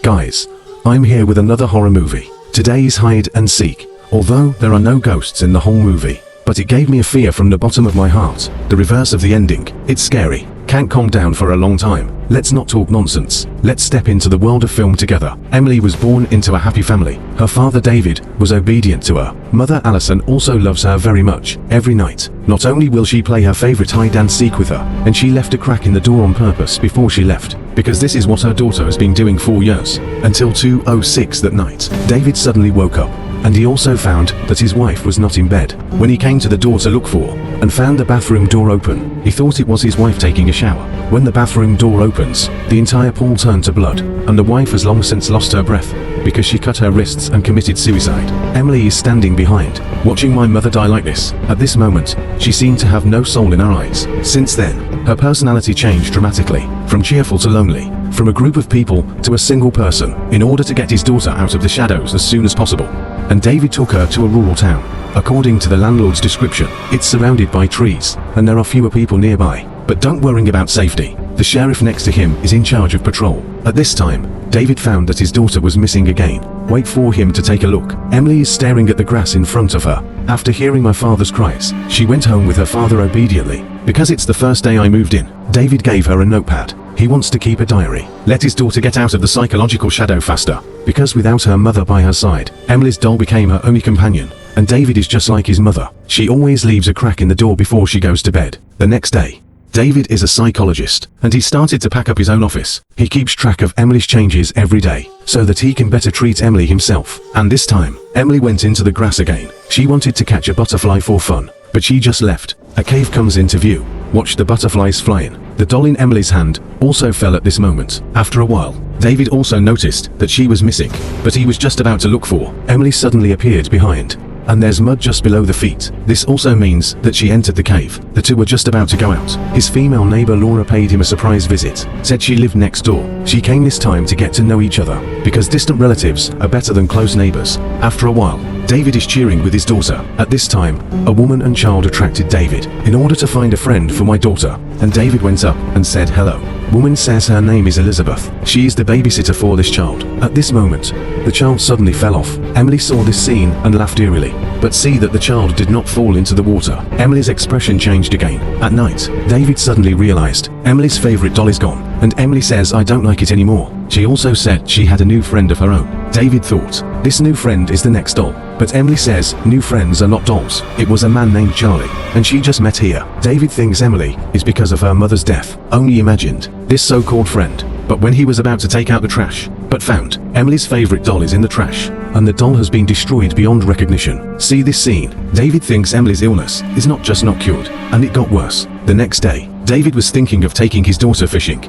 Guys, I'm here with another horror movie. Today's hide and seek. Although there are no ghosts in the whole movie, but it gave me a fear from the bottom of my heart. The reverse of the ending. It's scary. Can't calm down for a long time. Let's not talk nonsense. Let's step into the world of film together. Emily was born into a happy family. Her father David was obedient to her. Mother Alison also loves her very much. Every night, not only will she play her favorite hide and seek with her, and she left a crack in the door on purpose before she left, because this is what her daughter has been doing for years. Until 2:06 that night, David suddenly woke up, and he also found that his wife was not in bed. When he came to the door to look for, and found the bathroom door open, he thought it was his wife taking a shower. When the bathroom door opens, the entire pool turned to blood, and the wife has long since lost her breath, because she cut her wrists and committed suicide. Emily is standing behind, watching my mother die like this. At this moment, she seemed to have no soul in her eyes. Since then, her personality changed dramatically, from cheerful to lonely, from a group of people to a single person, in order to get his daughter out of the shadows as soon as possible. And David took her to a rural town. According to the landlord's description, it's surrounded by trees, and there are fewer people nearby. But don't worry about safety. The sheriff next to him is in charge of patrol. At this time, David found that his daughter was missing again. Wait for him to take a look. Emily is staring at the grass in front of her. After hearing my father's cries, she went home with her father obediently. Because it's the first day I moved in, David gave her a notepad. He wants to keep a diary. Let his daughter get out of the psychological shadow faster. Because without her mother by her side, Emily's doll became her only companion. And David is just like his mother. She always leaves a crack in the door before she goes to bed. The next day, David is a psychologist, and he started to pack up his own office. He keeps track of Emily's changes every day, so that he can better treat Emily himself. And this time, Emily went into the grass again. She wanted to catch a butterfly for fun, but she just left. A cave comes into view. Watch the butterflies flying. The doll in Emily's hand also fell at this moment. After a while, David also noticed that she was missing, but he was just about to look for. Emily suddenly appeared behind, and there's mud just below the feet. This also means that she entered the cave. The two were just about to go out. His female neighbor Laura paid him a surprise visit, said she lived next door. She came this time to get to know each other, because distant relatives are better than close neighbors. After a while, David is cheering with his daughter. At this time, a woman and child attracted David, in order to find a friend for my daughter, and David went up and said hello. Woman says her name is Elizabeth. She is the babysitter for this child. At this moment, the child suddenly fell off. Emily saw this scene and laughed eerily, but see that the child did not fall into the water. Emily's expression changed again. At night, David suddenly realized Emily's favorite doll is gone, and Emily says I don't like it anymore. She also said she had a new friend of her own. David thought, this new friend is the next doll. But Emily says, new friends are not dolls. It was a man named Charlie, and she just met here. David thinks Emily is because of her mother's death. Only imagined this so-called friend. But when he was about to take out the trash, but found Emily's favorite doll is in the trash, and the doll has been destroyed beyond recognition. See this scene? David thinks Emily's illness is not just not cured, and it got worse. The next day, David was thinking of taking his daughter fishing.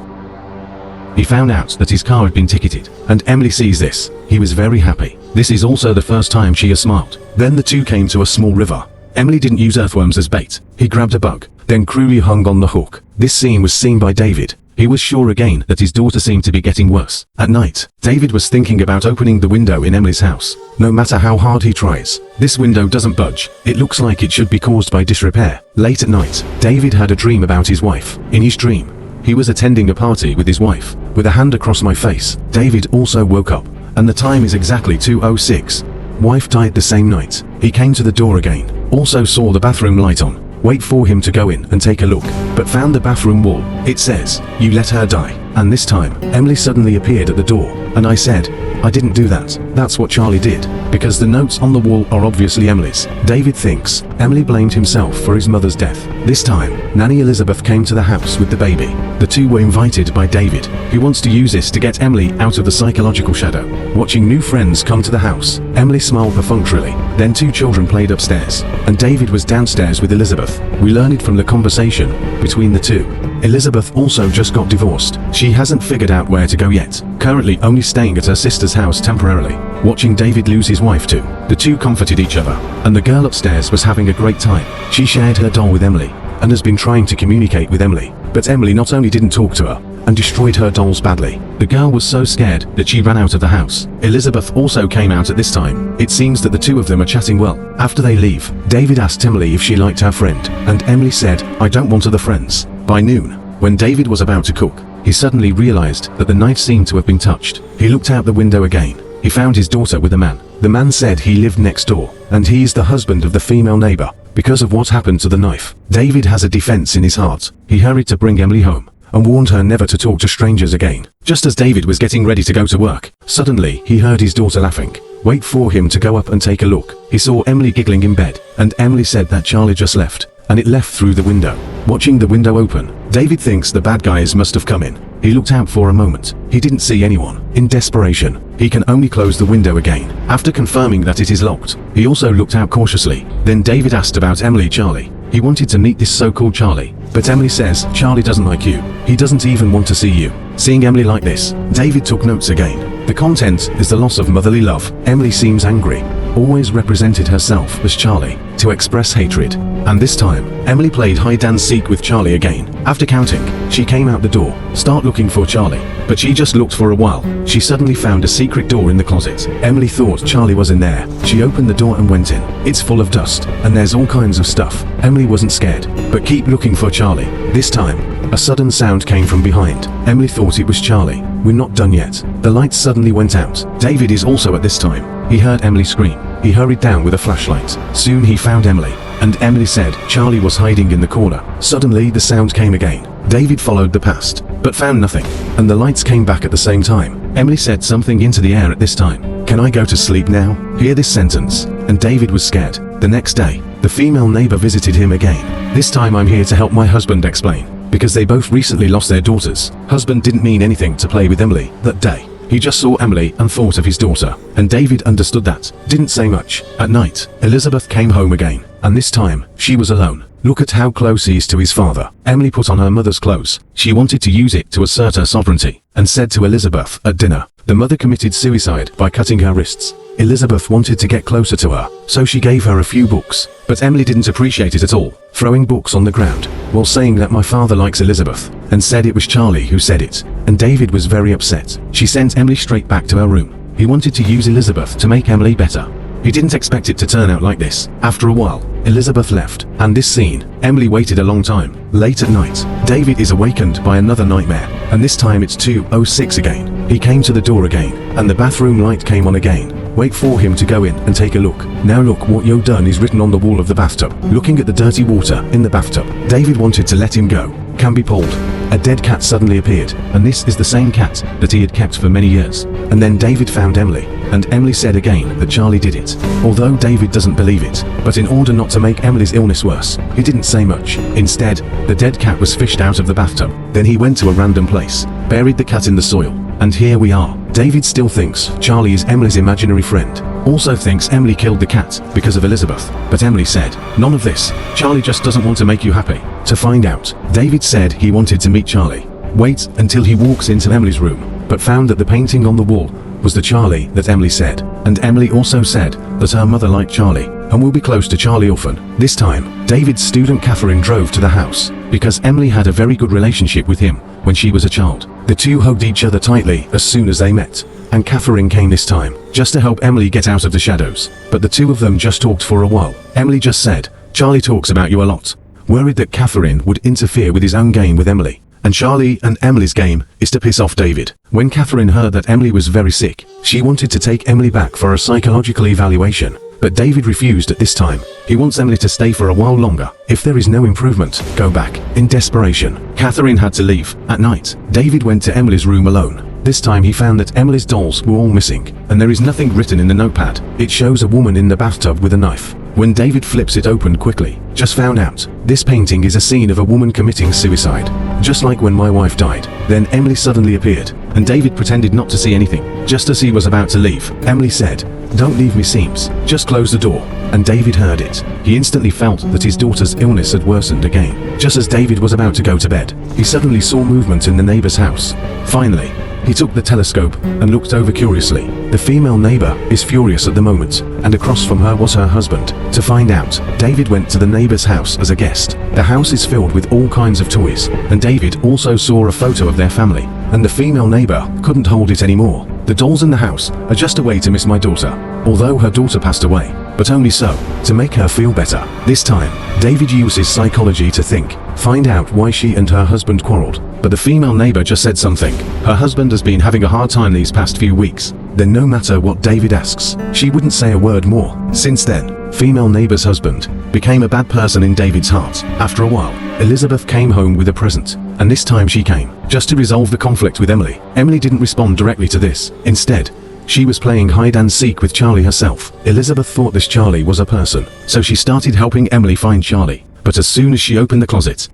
He found out that his car had been ticketed, and Emily sees this. He was very happy. This is also the first time she has smiled. Then the two came to a small river. Emily didn't use earthworms as bait. He grabbed a bug, then cruelly hung on the hook. This scene was seen by David. He was sure again that his daughter seemed to be getting worse. At night, David was thinking about opening the window in Emily's house. No matter how hard he tries, this window doesn't budge. It looks like it should be caused by disrepair. Late at night, David had a dream about his wife. In his dream, he was attending a party with his wife. With a hand across my face, David also woke up, and the time is exactly 2:06. Wife died the same night. He came to the door again, also saw the bathroom light on. Wait for him to go in and take a look, but found the bathroom wall. It says, you let her die. And this time, Emily suddenly appeared at the door, and I said, I didn't do that. That's what Charlie did, because the notes on the wall are obviously Emily's. David thinks Emily blamed himself for his mother's death. This time, Nanny Elizabeth came to the house with the baby. The two were invited by David, who wants to use this to get Emily out of the psychological shadow. Watching new friends come to the house, Emily smiled perfunctorily. Then two children played upstairs, and David was downstairs with Elizabeth. We learned it from the conversation between the two. Elizabeth also just got divorced. She hasn't figured out where to go yet, currently only staying at her sister's house temporarily. Watching David lose his wife too, the two comforted each other, and the girl upstairs was having a great time. She shared her doll with Emily, and has been trying to communicate with Emily, but Emily not only didn't talk to her, and destroyed her dolls badly. The girl was so scared that she ran out of the house. Elizabeth also came out at this time. It seems that the two of them are chatting well. After they leave, David asked Emily if she liked her friend, and Emily said, I don't want other friends. By noon, when David was about to cook, he suddenly realized that the knife seemed to have been touched. He looked out the window again. He found his daughter with a man. The man said he lived next door, and he is the husband of the female neighbor. Because of what happened to the knife, David has a defense in his heart. He hurried to bring Emily home and warned her never to talk to strangers again. Just as David was getting ready to go to work, suddenly he heard his daughter laughing. Wait for him to go up and take a look. He saw Emily giggling in bed, and Emily said that Charlie just left, and it left through the window. Watching the window open, David thinks the bad guys must have come in. He looked out for a moment. He didn't see anyone. In desperation, he can only close the window again. After confirming that it is locked, he also looked out cautiously. Then David asked about Charlie. He wanted to meet this so-called Charlie, but Emily says Charlie doesn't like you. He doesn't even want to see you. Seeing Emily like this, David took notes again. The content is the loss of motherly love. Emily seems angry, always represented herself as Charlie to express hatred. And this time, Emily played hide and seek with Charlie again. After counting, she came out the door, start looking for Charlie, but she just looked for a while. She suddenly found a secret door in the closet. Emily thought Charlie was in there. She opened the door and went in. It's full of dust, and there's all kinds of stuff. Emily wasn't scared, but keep looking for Charlie. This time, a sudden sound came from behind. Emily thought it was Charlie. We're not done yet. The lights suddenly went out. David is also at this time. He heard Emily scream. He hurried down with a flashlight. Soon he found Emily, and Emily said Charlie was hiding in the corner. Suddenly the sound came again. David followed the past, but found nothing, and the lights came back at the same time. Emily said something into the air at this time. Can I go to sleep now? Hear this sentence, and David was scared. The next day, the female neighbor visited him again. This time I'm here to help my husband explain, because they both recently lost their daughters. Husband didn't mean anything to play with Emily that day. He just saw Emily and thought of his daughter, and David understood that. Didn't say much. At night, Elizabeth came home again, and this time, she was alone. Look at how close he is to his father. Emily put on her mother's clothes. She wanted to use it to assert her sovereignty, and said to Elizabeth at dinner, the mother committed suicide by cutting her wrists. Elizabeth wanted to get closer to her, so she gave her a few books, but Emily didn't appreciate it at all, throwing books on the ground, while saying that my father likes Elizabeth, and said it was Charlie who said it, and David was very upset. She sent Emily straight back to her room. He wanted to use Elizabeth to make Emily better. He didn't expect it to turn out like this. After a while, Elizabeth left, and this scene, Emily waited a long time. Late at night, David is awakened by another nightmare, and this time it's 2:06 again. He came to the door again, and the bathroom light came on again. Wait for him to go in and take a look. Now look what you've done is written on the wall of the bathtub. Looking at the dirty water in the bathtub, David wanted to let him go. Can be pulled. A dead cat suddenly appeared, and this is the same cat that he had kept for many years. And then David found Emily, and Emily said again that Charlie did it. Although David doesn't believe it, but in order not to make Emily's illness worse, he didn't say much. Instead, the dead cat was fished out of the bathtub. Then he went to a random place, buried the cat in the soil, and here we are. David still thinks Charlie is Emily's imaginary friend. Also thinks Emily killed the cat because of Elizabeth, but Emily said, none of this. Charlie just doesn't want to make you happy. To find out, David said he wanted to meet Charlie. Wait until he walks into Emily's room, but found that the painting on the wall was the Charlie that Emily said, and Emily also said that her mother liked Charlie and will be close to Charlie often. This time, David's student Katherine drove to the house, because Emily had a very good relationship with him when she was a child. The two hugged each other tightly as soon as they met, and Katherine came this time, just to help Emily get out of the shadows. But the two of them just talked for a while. Emily just said, Charlie talks about you a lot, worried that Katherine would interfere with his own game with Emily. And Charlie and Emily's game is to piss off David. When Katherine heard that Emily was very sick, she wanted to take Emily back for a psychological evaluation, but David refused at this time. He wants Emily to stay for a while longer. If there is no improvement, go back. In desperation, Katherine had to leave. At night, David went to Emily's room alone. This time he found that Emily's dolls were all missing, and there is nothing written in the notepad. It shows a woman in the bathtub with a knife. When David flips it open quickly, just found out, this painting is a scene of a woman committing suicide. Just like when my wife died. Then Emily suddenly appeared, and David pretended not to see anything. Just as he was about to leave, Emily said, don't leave me seems, just close the door. And David heard it. He instantly felt that his daughter's illness had worsened again. Just as David was about to go to bed, he suddenly saw movement in the neighbor's house. Finally, he took the telescope and looked over curiously. The female neighbor is furious at the moment, and across from her was her husband. To find out, David went to the neighbor's house as a guest. The house is filled with all kinds of toys, and David also saw a photo of their family, and the female neighbor couldn't hold it anymore. The dolls in the house are just a way to miss my daughter, although her daughter passed away, but only so, to make her feel better. This time, David uses psychology to think. find out why she and her husband quarreled. But the female neighbor just said something. Her husband has been having a hard time these past few weeks. Then no matter what David asks, she wouldn't say a word more. Since then, female neighbor's husband became a bad person in David's heart. After a while, Elizabeth came home with a present, and this time she came just to resolve the conflict with Emily. Emily didn't respond directly to this. Instead, she was playing hide and seek with Charlie herself. Elizabeth thought this Charlie was a person, so she started helping Emily find Charlie. But as soon as she opened the closet,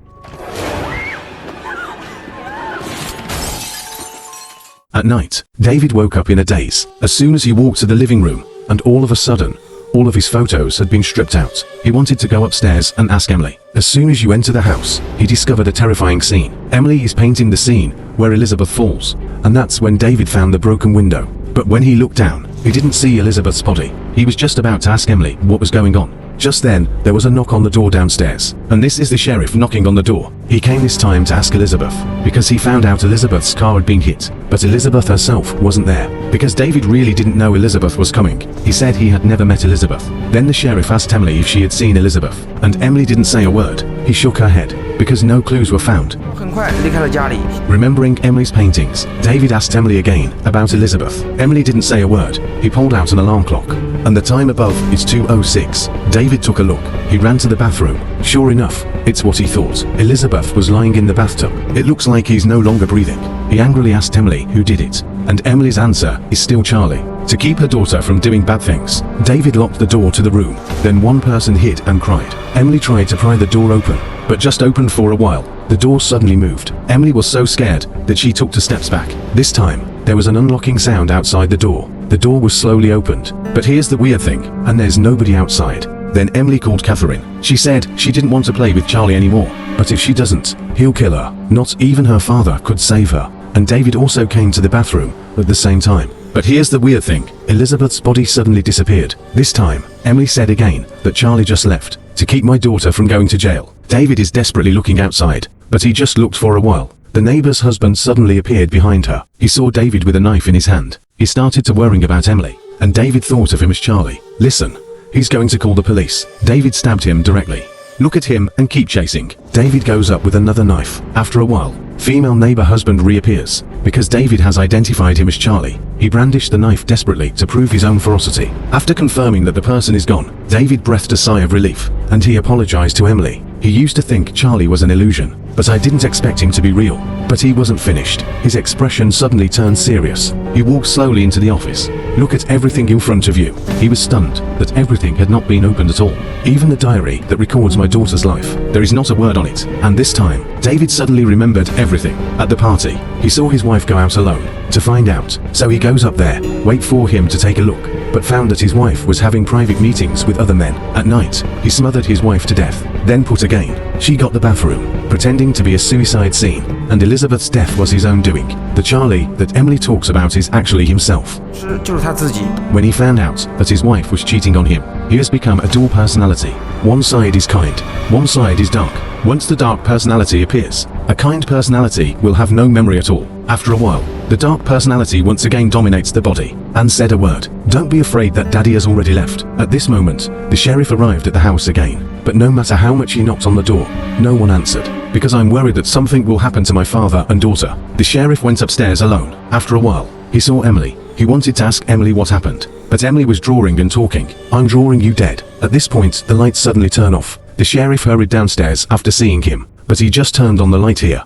at night, David woke up in a daze as soon as he walked to the living room, and all of a sudden, all of his photos had been stripped out. He wanted to go upstairs and ask Emily. As soon as you enter the house, he discovered a terrifying scene. Emily is painting the scene where Elizabeth falls, and that's when David found the broken window. But when he looked down, he didn't see Elizabeth's body. He was just about to ask Emily what was going on. Just then, there was a knock on the door downstairs, and this is the sheriff knocking on the door. He came this time to ask Elizabeth, because he found out Elizabeth's car had been hit, but Elizabeth herself wasn't there, because David really didn't know Elizabeth was coming. He said he had never met Elizabeth. Then the sheriff asked Emily if she had seen Elizabeth, and Emily didn't say a word. He shook her head, because no clues were found. Remembering Emily's paintings, David asked Emily again about Elizabeth. Emily didn't say a word. He pulled out an alarm clock, and the time above is 2:06. David took a look. He ran to the bathroom. Sure enough, it's what he thought. Elizabeth was lying in the bathtub. It looks like he's no longer breathing. He angrily asked Emily who did it, and Emily's answer is still Charlie. To keep her daughter from doing bad things, David locked the door to the room. Then one person hid and cried. Emily tried to pry the door open, but just opened for a while. The door suddenly moved. Emily was so scared that she took 2 steps back. This time, there was an unlocking sound outside the door. The door was slowly opened. But here's the weird thing, and there's nobody outside. Then Emily called Katherine. She said she didn't want to play with Charlie anymore, but if she doesn't, he'll kill her. Not even her father could save her. And David also came to the bathroom at the same time. But here's the weird thing, Elizabeth's body suddenly disappeared. This time, Emily said again that Charlie just left to keep my daughter from going to jail. David is desperately looking outside, but he just looked for a while. The neighbor's husband suddenly appeared behind her. He saw David with a knife in his hand. He started to worrying about Emily, and David thought of him as Charlie. Listen, he's going to call the police. David stabbed him directly. Look at him and keep chasing. David goes up with another knife. After a while, female neighbor husband reappears. Because David has identified him as Charlie, he brandished the knife desperately to prove his own ferocity. After confirming that the person is gone, David breathed a sigh of relief, and he apologized to Emily. He used to think Charlie was an illusion, but I didn't expect him to be real. But he wasn't finished. His expression suddenly turned serious. He walked slowly into the office. Look at everything in front of you. He was stunned that everything had not been opened at all. Even the diary that records my daughter's life. There is not a word on it. And this time, David suddenly remembered everything. At the party, he saw his wife go out alone to find out. So he goes up there, wait for him to take a look, but found that his wife was having private meetings with other men. At night, he smothered his wife to death. Then put again. She got the bathroom, pretending to be a suicide scene, and Elizabeth's death was his own doing. The Charlie that Emily talks about is actually himself. When he found out that his wife was cheating on him, he has become a dual personality. One side is kind, one side is dark. Once the dark personality appears, a kind personality will have no memory at all. After a while, the dark personality once again dominates the body, and said a word. Don't be afraid that Daddy has already left. At this moment, the sheriff arrived at the house again. But no matter how much he knocked on the door, no one answered. Because I'm worried that something will happen to my father and daughter. The sheriff went upstairs alone. After a while, he saw Emily. He wanted to ask Emily what happened, but Emily was drawing and talking. I'm drawing you dead. At this point, the lights suddenly turn off. The sheriff hurried downstairs after seeing him, but he just turned on the light here.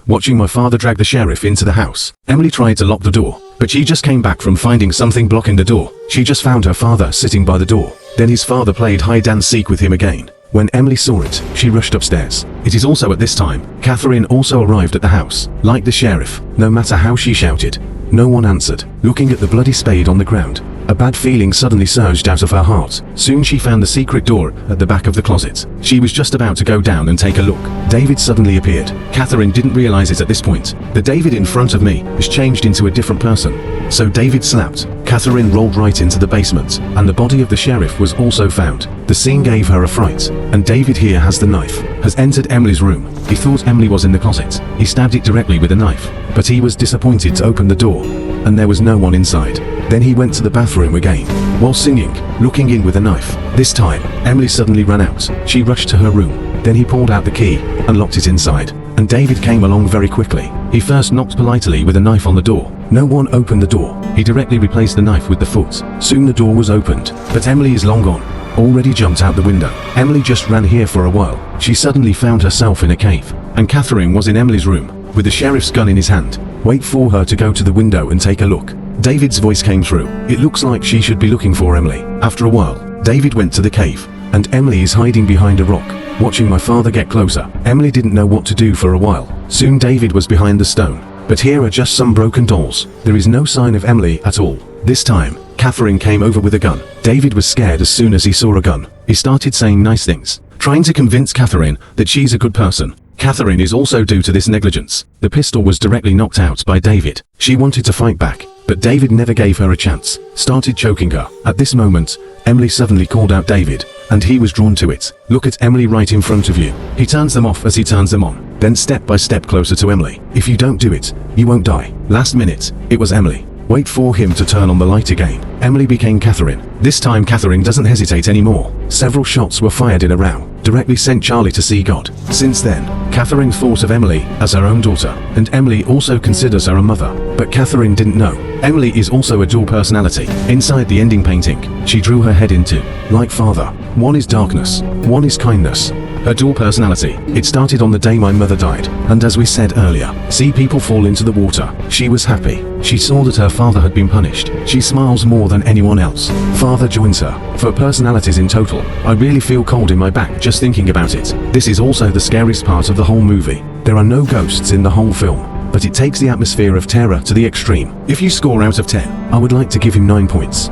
Watching my father drag the sheriff into the house, Emily tried to lock the door, but she just came back from finding something blocking the door. She just found her father sitting by the door. Then his father played hide and seek with him again. When Emily saw it, she rushed upstairs. It is also at this time, Katherine also arrived at the house. Like the sheriff, no matter how she shouted, no one answered. Looking at the bloody spade on the ground, a bad feeling suddenly surged out of her heart. Soon she found the secret door at the back of the closet. She was just about to go down and take a look. David suddenly appeared. Katherine didn't realize it at this point. The David in front of me has changed into a different person. So David slapped. Katherine rolled right into the basement, and the body of the sheriff was also found. The scene gave her a fright, and David here has the knife, has entered Emily's room. He thought Emily was in the closet. He stabbed it directly with a knife, but he was disappointed to open the door, and there was no one inside. Then he went to the bathroom again, while singing, looking in with a knife. This time, Emily suddenly ran out. She rushed to her room. Then he pulled out the key and locked it inside. And David came along very quickly. He first knocked politely with a knife on the door. No one opened the door. He directly replaced the knife with the foot. Soon the door was opened, but Emily is long gone. Already jumped out the window. Emily just ran here for a while. She suddenly found herself in a cave. And Katherine was in Emily's room, with the sheriff's gun in his hand. Wait for her to go to the window and take a look. David's voice came through. It looks like she should be looking for Emily. After a while, David went to the cave. And Emily is hiding behind a rock, watching my father get closer. Emily didn't know what to do for a while. Soon David was behind the stone. But here are just some broken dolls. There is no sign of Emily at all. This time, Katherine came over with a gun. David was scared as soon as he saw a gun. He started saying nice things, trying to convince Katherine that she's a good person. Katherine is also due to this negligence. The pistol was directly knocked out by David. She wanted to fight back, but David never gave her a chance, started choking her. At this moment, Emily suddenly called out David, and he was drawn to it. Look at Emily right in front of you. He turns them off as he turns them on, then step by step closer to Emily. If you don't do it, you won't die. Last minute, it was Emily. Wait for him to turn on the light again. Emily became Katherine. This time Katherine doesn't hesitate anymore. Several shots were fired in a row, directly sent Charlie to see God. Since then, Katherine thought of Emily as her own daughter, and Emily also considers her a mother. But Katherine didn't know. Emily is also a dual personality. Inside the ending painting, she drew her head into, like father. One is darkness, one is kindness. Her dual personality. It started on the day my mother died, and as we said earlier, see people fall into the water. She was happy. She saw that her father had been punished. She smiles more than anyone else. Father joins her. For personalities in total, I really feel cold in my back just thinking about it. This is also the scariest part of the whole movie. There are no ghosts in the whole film, but it takes the atmosphere of terror to the extreme. If you score out of 10, I would like to give him 9 points.